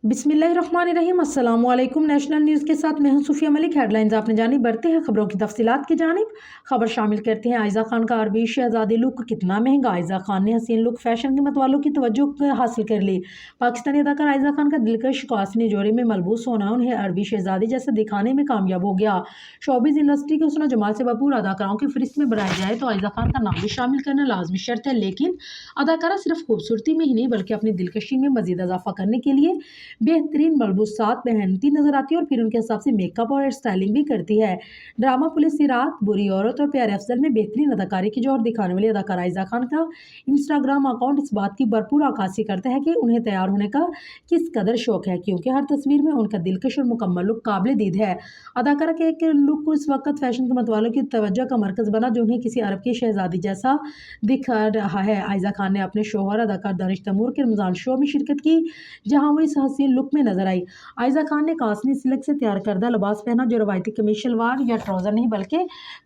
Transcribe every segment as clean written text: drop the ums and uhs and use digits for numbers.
बिस्मिल्लाहिर्रहमानिर्रहीम। अस्सलाम वालेकुम। नेशनल न्यूज़ के साथ मैं हूं सूफिया मलिक। हेडलाइंस आपने जानी, बढ़ते हैं खबरों की तफसीलात की जानिब। खबर शामिल करते हैं आयजा खान का अरबी शहजादी लुक कितना महंगा। आयजा खान ने हसीन लुक फैशन कीमत वालों की तवज्जो हासिल कर ली। पाकिस्तानी अदाकार आयजा खान का दिलकश कासनी जोड़े में मलबूस होना उन्हें अरबी शहजादी जैसे दिखाने में कामयाब हो गया। शोबिज़ इंडस्ट्री के हुस्न जमाल से भरपूर अदाकाराओं की फहरिस्त में बनाया जाए तो आयजा खान का नाम भी शामिल करना लाजमी शर्त है, लेकिन अदाकारा सिर्फ खूबसूरती में ही नहीं बल्कि अपनी दिलकशी में मजीद इजाफा करने के लिए बेहतरीन मलबूसात पहनती नजर आती है और फिर उनके हिसाब से मेकअप और स्टाइलिंग भी करती है। ड्रामा पुलिस की रात, बुरी औरत और प्यारे अफजल में बेहतरीन अदाकारी की जौहर दिखाने वाली अदाकारा आयजा खान का इंस्टाग्राम अकाउंट इस बात की भरपूर अक्कासी करता है कि उन्हें तैयार होने का किस कदर शौक है, क्योंकि हर तस्वीर में उनका दिलकश और मुकम्मल लुक काबिल दीद है। अदाकारा के एक लुक इस वक्त फैशन के मतवालों की तवज्जो का मरकज बना जो उन्हें किसी अरब की शहजादी जैसा दिख रहा है। आयजा खान ने अपने शोहर अदाकार दानिश तैमूर के रमजान शो में शिरकत की, जहां वो इस हसीन लुक में नजर आई। आयजा खान ने कासनी सिल्क से तैयार करदा लिबास पहना जो रवायती कमीज शलवार या ट्राउजर नहीं बल्कि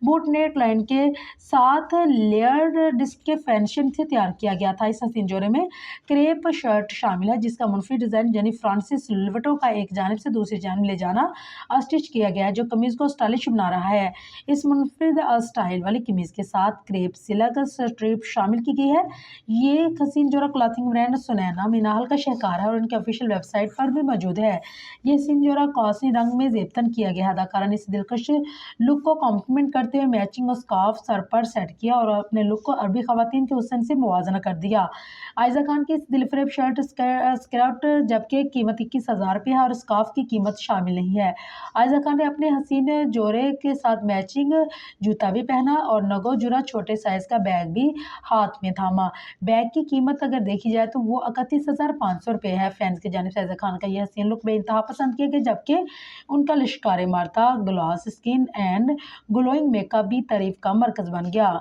बूट नेक लाइन के साथ लेयर्ड डिस्क के फैशन से तैयार किया गया था। इस हसीन जोड़े में क्रेप शर्ट शामिल है जिसका मुनफी डिजाइन यानी फ्रांसिस लिवटो का एक जानिब से दूसरी जानिब ले जाना स्टिच किया गया है जो कमीज को स्टाइलिश बना रहा है। इस मुनफरिद स्टाइल वाली कमीज के साथ क्रेप सिल्क स्ट्रिप शामिल की गई है। ये हसीन जोड़ा क्लॉथिंग ब्रांड सुनैना मीनाल का शहकार है और उनके ऑफिशियल वेबसाइट पर भी मौजूद है। ये सिंजोरा कॉसनी रंग में जेबतन किया गया है। अदाकारा ने इस दिलकश लुक को कॉम्प्लीमेंट करते हुए मैचिंग स्कार्फ सर पर सेट किया और अपने लुक को अरबी खवातीन के हुस्न से मुवाजना कर दिया। आयजा खान की इस दिलफरेब शर्ट स्कर्ट जबकि कीमत 21,000 रुपये है और स्कार्फ की कीमत शामिल नहीं है। आयजा खान ने अपने हसीन जोड़े के साथ मैचिंग जूता भी पहना और नगो जुरा छोटे साइज का बैग भी हाथ में थामा। बैग की कीमत अगर देखी जाए तो वो 31,500 रुपये है। फैंस की जानिब से आयजा खान का यह हसीन लुक बेइंतहा पसंद किया गया, जबकि उनका लिश्कारे मारता glass skin and glowing makeup भी तारीफ का मरकज बन गया।